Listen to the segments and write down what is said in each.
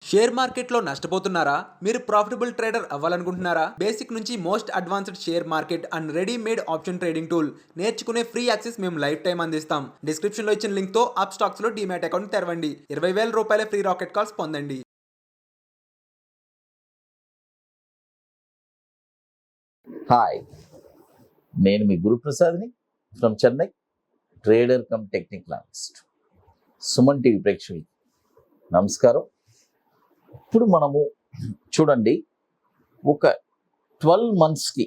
Share మార్కెట్లో నష్టపోతున్నారా? మీరు profitable trader అవ్వాలనుకుంటున్నారా? Basic నుంచి most advanced share market and readymade option trading tool నేర్చుకునే free access మేము లైఫ్ టైం అందిస్తాం. డిస్క్రిప్షన్లో ఇచ్చిన లింక్తో అప్స్టాక్స్లో డీమ్యాట్ అకౌంట్ తెరవండి. 20,000 రూపాయల ఫ్రీ రాకెట్ కాల్స్ పొందండి. హాయ్, నేను మీ గురు ప్రసాద్ని from Chennai, trader cum technical analyst. Suman TV ప్రేక్షకులకి నమస్కారం. ఇప్పుడు మనము చూడండి, ఒక 12 మంత్స్కి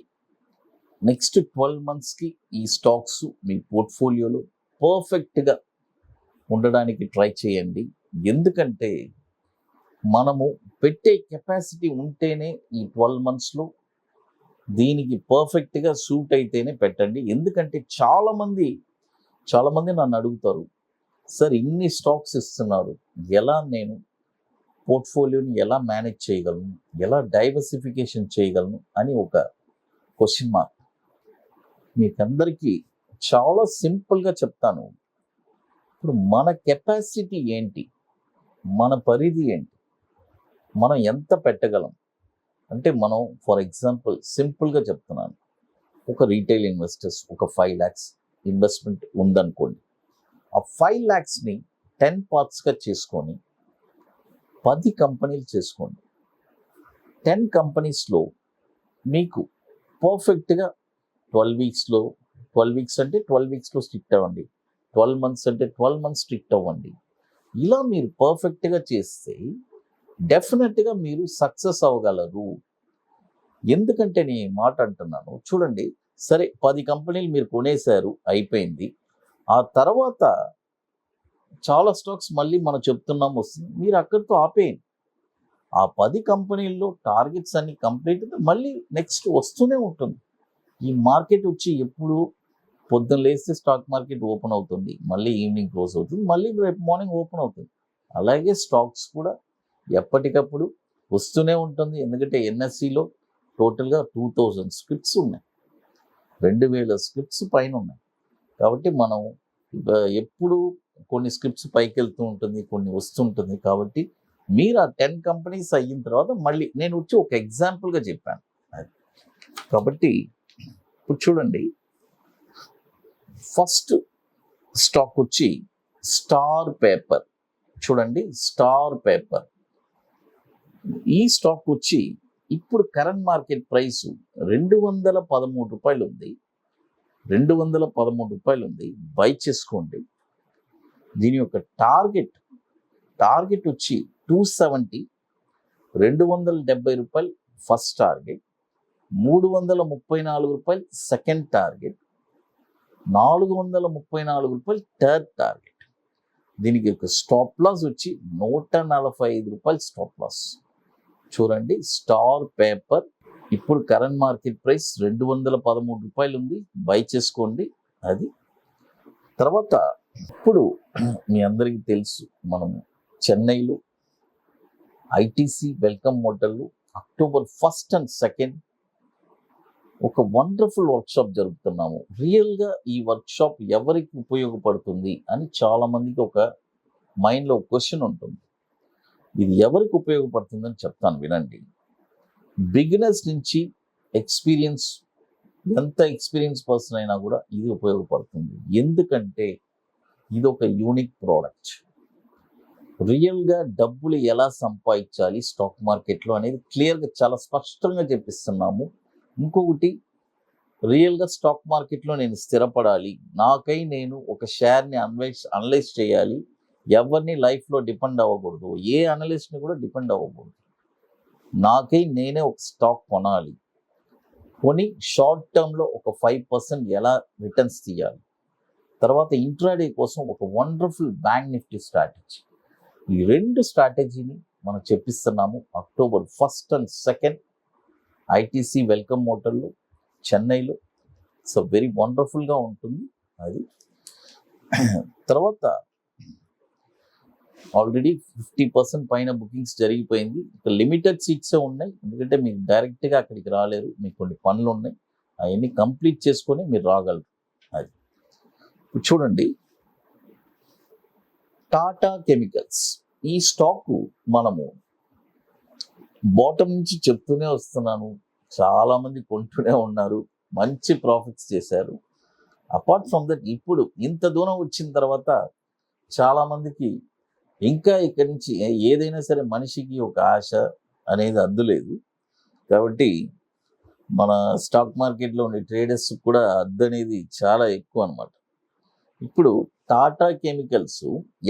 నెక్స్ట్ 12 మంత్స్కి ఈ స్టాక్స్ మీ పోర్ట్ఫోలియోలో పర్ఫెక్ట్గా ఉండడానికి ట్రై చేయండి. ఎందుకంటే మనము పెట్టే కెపాసిటీ ఉంటేనే ఈ 12 మంత్స్లో దీనికి పర్ఫెక్ట్గా సూట్ అయితేనే పెట్టండి. ఎందుకంటే చాలామంది నన్ను అడుగుతారు, సార్ ఇన్ని స్టాక్స్ ఇస్తున్నారు, ఎలా నేను పోర్ట్ఫోలియోని ఎలా మేనేజ్ చేయగలను, ఎలా డైవర్సిఫికేషన్ చేయగలను అని ఒక క్వశ్చన్ మార్క్. మీకందరికీ చాలా సింపుల్గా చెప్తాను. ఇప్పుడు మన కెపాసిటీ ఏంటి, మన పరిధి ఏంటి, మనం ఎంత పెట్టగలం అంటే, మనం ఫర్ ఎగ్జాంపుల్ సింపుల్గా చెప్తున్నాను, ఒక రీటైల్ ఇన్వెస్టర్స్ ఒక 5 lakhs ఇన్వెస్ట్మెంట్ ఉందనుకోండి. ఆ 5 lakhsని 10 partsగా చేసుకొని 10 కంపెనీలు చేసుకోండి. 10 కంపెనీస్లో మీకు పర్ఫెక్ట్గా 12 వీక్స్ అంటే 12 వీక్స్లో స్ట్రిక్ట్ అవ్వండి, 12 months అంటే 12 months స్ట్రిక్ట్ అవ్వండి. ఇలా మీరు పర్ఫెక్ట్గా చేస్తే డెఫినెట్గా మీరు సక్సెస్ అవ్వగలరు. ఎందుకంటే నేను ఈ మాట అంటున్నాను, చూడండి, సరే 10 కంపెనీలు మీరు కొనేశారు, అయిపోయింది. ఆ తర్వాత చాలా స్టాక్స్ మళ్ళీ మనం చెప్తున్నాం వస్తుంది, మీరు అక్కడితో ఆపేయండి. ఆ 10 కంపెనీల్లో టార్గెట్స్ అన్ని కంప్లీట్ మళ్ళీ నెక్స్ట్ వస్తూనే ఉంటుంది. ఈ మార్కెట్ వచ్చి ఎప్పుడు పొద్దున్న లేస్తే స్టాక్ మార్కెట్ ఓపెన్ అవుతుంది, మళ్ళీ ఈవినింగ్ క్లోజ్ అవుతుంది, మళ్ళీ రేపు మార్నింగ్ ఓపెన్ అవుతుంది. అలాగే స్టాక్స్ కూడా ఎప్పటికప్పుడు వస్తూనే ఉంటుంది. ఎందుకంటే ఎన్ఎస్సిలో టోటల్గా 2000 స్క్రిప్ట్స్ ఉన్నాయి, 2000 స్క్రిప్ట్స్ పైన ఉన్నాయి. కాబట్టి మనం ఎప్పుడు కొన్ని స్క్రిప్ట్స్ పైకి వెళ్తూ ఉంటుంది, కొన్ని వస్తుంటుంది. కాబట్టి మీరు ఆ 10 కంపెనీస్ అయిన తర్వాత మళ్ళీ నేను వచ్చి ఒక ఎగ్జాంపుల్గా చెప్పాను. కాబట్టి ఇప్పుడు చూడండి, ఫస్ట్ స్టాక్ వచ్చి స్టార్ పేపర్. చూడండి, స్టార్ పేపర్ ఈ స్టాక్ వచ్చి ఇప్పుడు కరెంట్ మార్కెట్ ప్రైస్ 213 రూపాయలు ఉంది. 213 రూపాయలు ఉంది, బై చేసుకోండి. దీని యొక్క టార్గెట్ వచ్చి 270, 270 రూపాయలు ఫస్ట్ టార్గెట్, 334 రూపాయలు సెకండ్ టార్గెట్, 434 రూపాయలు థర్డ్ టార్గెట్. దీనికి ఒక స్టాప్ లాస్ వచ్చి 145 రూపాయలు స్టాప్ లాస్. చూడండి, స్టార్ పేపర్ ఇప్పుడు కరెంట్ మార్కెట్ ప్రైస్ 213 రూపాయలు ఉంది, బై చేసుకోండి. అది తర్వాత ఇప్పుడు మీ అందరికీ తెలుసు, మనము చెన్నైలో ఐటీసీ వెల్కమ్ హోటల్లో October 1st and 2nd ఒక వండర్ఫుల్ వర్క్షాప్ జరుపుతున్నాము. రియల్గా ఈ వర్క్షాప్ ఎవరికి ఉపయోగపడుతుంది అని చాలామందికి ఒక మైండ్లో క్వశ్చన్ ఉంటుంది. ఇది ఎవరికి ఉపయోగపడుతుందని చెప్తాను, వినండి. బిగినర్స్ నుంచి ఎంత ఎక్స్పీరియన్స్ పర్సన్ అయినా కూడా ఇది ఉపయోగపడుతుంది. ఎందుకంటే ఇది ఒక యూనిక్ ప్రోడక్ట్. రియల్గా డబ్బులు ఎలా సంపాదించాలి స్టాక్ మార్కెట్లో అనేది క్లియర్గా చాలా స్పష్టంగా చెప్పిస్తున్నాము. ఇంకొకటి, రియల్గా స్టాక్ మార్కెట్లో నేను స్థిరపడాలి, నాకై నేను ఒక షేర్ని అనలైజ్ చేయాలి, ఎవరిని లైఫ్లో డిపెండ్ అవ్వకూడదు, ఏ అనలిస్ట్ని కూడా డిపెండ్ అవ్వకూడదు, నాకై నేనే ఒక స్టాక్ కొనాలి, కొని షార్ట్ టర్మ్లో ఒక 5% ఎలా రిటర్న్స్ తీయాలి, తర్వాత ఇంట్రాడే కోసం ఒక వండర్ఫుల్ బ్యాంక్ నిఫ్టీ స్ట్రాటజీ. ఈ 2 స్ట్రాటజీని మనం చెప్పిస్తున్నాము October 1st and 2nd ITC welcome హోటల్లో చెన్నైలో. సో వెరీ వండర్ఫుల్గా ఉంటుంది అది. తర్వాత ఆల్రెడీ 50% పైన బుకింగ్స్ జరిగిపోయింది. ఇక లిమిటెడ్ సీట్సే ఉన్నాయి, ఎందుకంటే మీరు డైరెక్ట్గా అక్కడికి రాలేరు, మీకు కొన్ని పనులు ఉన్నాయి, అవన్నీ కంప్లీట్ చేసుకొని మీరు రాగలరు. అది చూడండి, టాటా కెమికల్స్ ఈ స్టాకు మనము బాటమ్ నుంచి చెప్తూనే వస్తున్నాను, చాలా మంది కొంటూనే ఉన్నారు, మంచి ప్రాఫిట్స్ చేశారు. అపార్ట్ ఫ్రమ్ దట్ ఇప్పుడు ఇంత దూరం వచ్చిన తర్వాత చాలా మందికి ఇంకా ఇక్కడి నుంచి ఏదైనా సరే మనిషికి ఒక ఆశ అనేది అద్దు లేదు. కాబట్టి మన స్టాక్ మార్కెట్లో ఉండే ట్రేడర్స్ కూడా అద్దు అనేది చాలా ఎక్కువ అనమాట. ఇప్పుడు టాటా కెమికల్స్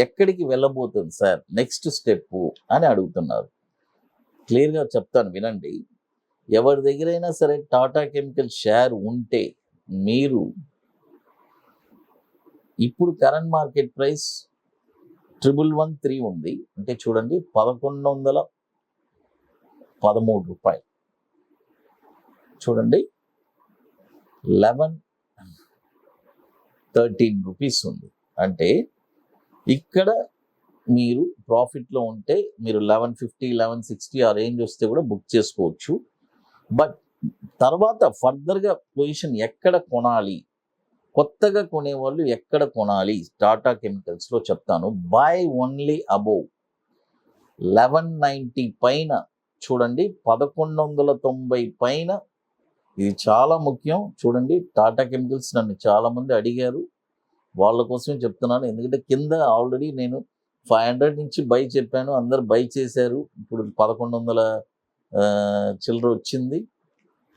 ఎక్కడికి వెళ్ళబోతుంది సార్, నెక్స్ట్ స్టెప్ అని అడుగుతున్నారు. క్లియర్గా చెప్తాను వినండి. ఎవరి దగ్గరైనా సరే టాటా కెమికల్ షేర్ ఉంటే మీరు ఇప్పుడు కరెంట్ మార్కెట్ ప్రైస్ 1113 ఉంది అంటే చూడండి 1113 రూపాయలు, చూడండి 1113 రూపీస్ ఉంది. అంటే ఇక్కడ మీరు ప్రాఫిట్లో ఉంటే మీరు 1150 1160 ఆ రేంజ్ వస్తే కూడా బుక్ చేసుకోవచ్చు. బట్ తర్వాత ఫర్దర్గా పొజిషన్ ఎక్కడ కొనాలి, కొత్తగా కొనేవాళ్ళు ఎక్కడ కొనాలి టాటా కెమికల్స్లో చెప్తాను. బై ఓన్లీ అబోవ్ 1190 పైన, చూడండి 1190 పైన. ఇది చాలా ముఖ్యం. చూడండి టాటా కెమికల్స్ నన్ను చాలామంది అడిగారు, వాళ్ళ కోసమే చెప్తున్నాను. ఎందుకంటే కింద ఆల్రెడీ నేను 500 నుంచి బై చెప్పాను, అందరు బై చేశారు. ఇప్పుడు 1100 చిల్లర వచ్చింది.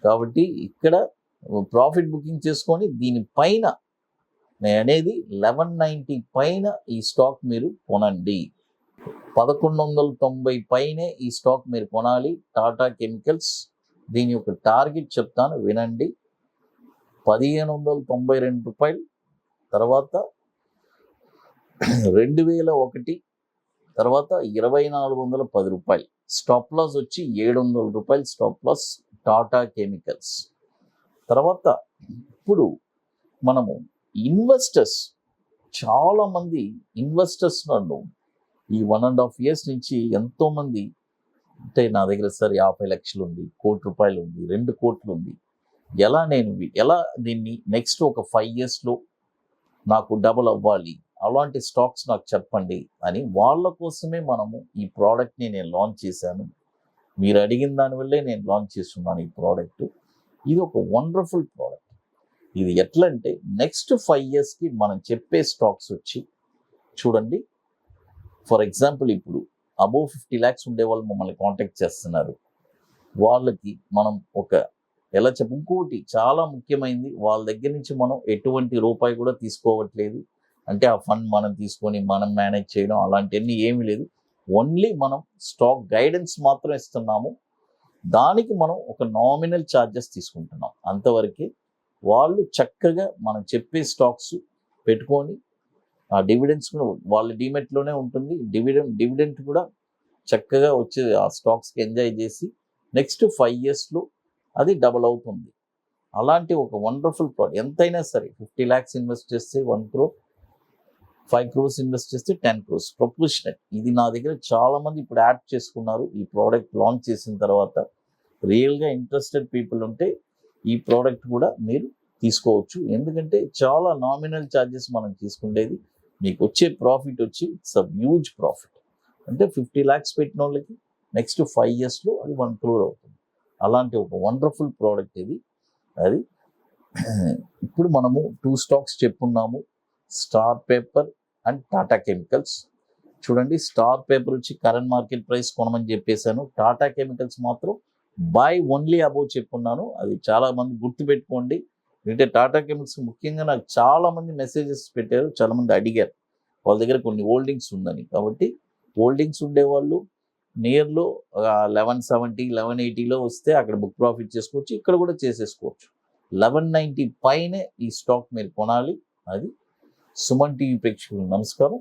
కాబట్టి ఇక్కడ ప్రాఫిట్ బుకింగ్ చేసుకొని దీనిపైన నేను అనేది 1190 పైన ఈ స్టాక్ మీరు కొనండి. 1190 పైనే ఈ స్టాక్ మీరు కొనాలి టాటా కెమికల్స్. దీని యొక్క టార్గెట్ చెప్తాను వినండి. 1592 రూపాయలు, తర్వాత 2001, తర్వాత 2410 రూపాయలు. స్టాప్ లాస్ వచ్చి 700 రూపాయలు స్టాప్ లాస్ టాటా కెమికల్స్. తర్వాత ఇప్పుడు మనము ఇన్వెస్టర్స్, చాలామంది ఇన్వెస్టర్స్ నన్ను ఈ 1.5 years నుంచి ఎంతోమంది, అంటే నా దగ్గర సార్ 50 లక్షలు ఉంది, 1 కోటి రూపాయలు ఉంది, 2 కోట్లు ఉంది, ఎలా దీన్ని నెక్స్ట్ ఒక 5 yearsలో నాకు డబుల్ అవ్వాలి, అలాంటి స్టాక్స్ నాకు చెప్పండి అని వాళ్ళ కోసమే మనము ఈ ప్రోడక్ట్ని నేను లాంచ్ చేశాను. మీరు అడిగిన దానివల్లే నేను లాంచ్ చేస్తున్నాను ఈ ప్రోడక్ట్. ఇది ఒక వండర్ఫుల్ ప్రోడక్ట్. ఇది ఎట్లా అంటే నెక్స్ట్ 5 yearsకి మనం చెప్పే స్టాక్స్ వచ్చి చూడండి. ఫర్ ఎగ్జాంపుల్ ఇప్పుడు అబోవ్ 50 lakhs ఉండే వాళ్ళు మమ్మల్ని కాంటాక్ట్ చేస్తున్నారు. వాళ్ళకి మనం ఇంకోటి చాలా ముఖ్యమైనది, వాళ్ళ దగ్గర నుంచి మనం ఎటువంటి రూపాయి కూడా తీసుకోవట్లేదు. అంటే ఆ ఫండ్ మనం తీసుకొని మనం మేనేజ్ చేయడం అలాంటివన్నీ ఏమీ లేదు. ఓన్లీ మనం స్టాక్ గైడెన్స్ మాత్రం ఇస్తున్నాము. దానికి మనం ఒక నామినల్ ఛార్జెస్ తీసుకుంటున్నాం అంతవరకే. వాళ్ళు చక్కగా మనం చెప్పే స్టాక్స్ పెట్టుకొని ఆ డివిడెండ్స్ కూడా వాళ్ళ డిమెట్లోనే ఉంటుంది. డివిడెంట్ కూడా చక్కగా వచ్చే ఆ స్టాక్స్కి ఎంజాయ్ చేసి నెక్స్ట్ 5 yearsలో అది డబుల్ అవుతుంది. అలాంటి ఒక వండర్ఫుల్ ప్రోడక్ట్. ఎంతైనా సరే 50 lakhs ఇన్వెస్ట్ చేస్తే 1 crore, 5 crores ఇన్వెస్ట్ చేస్తే 10 crores ప్రొపోర్షనల్. ఇది నా దగ్గర చాలామంది ఇప్పుడు యాడ్ చేసుకున్నారు. ఈ ప్రోడక్ట్ లాంచ్ చేసిన తర్వాత రియల్గా ఇంట్రెస్టెడ్ పీపుల్ ఉంటే ఈ ప్రోడక్ట్ కూడా మీరు తీసుకోవచ్చు. ఎందుకంటే చాలా నామినల్ ఛార్జెస్ మనం తీసుకునేది, మీకు వచ్చే ప్రాఫిట్ వచ్చి ఇట్స్ అ హ్యూజ్ ప్రాఫిట్. అంటే 50 lakhs పెట్టిన వాళ్ళకి నెక్స్ట్ 5 yearsలో అది 1 crore అవుతుంది. అలాంటి ఒక వండర్ఫుల్ ప్రోడక్ట్ ఇది. అది ఇప్పుడు మనము 2 stocks చెప్పున్నాము, Star Paper and Tata Chemicals. చూడండి స్టార్ పేపర్ వచ్చి కరెంట్ మార్కెట్ ప్రైస్ కొనమని చెప్పేశాను. టాటా కెమికల్స్ మాత్రం బై ఓన్లీ అబోవ్ చెప్పున్నాను. అది చాలా మంది గుర్తుపెట్టుకోండి. అంటే టాటా కెమికల్స్ ముఖ్యంగా నాకు చాలామంది మెసేజెస్ పెట్టారు, చాలామంది అడిగారు వాళ్ళ దగ్గర కొన్ని హోల్డింగ్స్ ఉందని. కాబట్టి హోల్డింగ్స్ ఉండేవాళ్ళు నియర్లో 1170 1180లో వస్తే అక్కడ బుక్ ప్రాఫిట్ చేసుకోవచ్చు, ఇక్కడ కూడా చేసేసుకోవచ్చు. 1190 పైనే ఈ స్టాక్ మీరు కొనాలి. అది సుమన్ టీవీ ప్రేక్షకులకు నమస్కారం.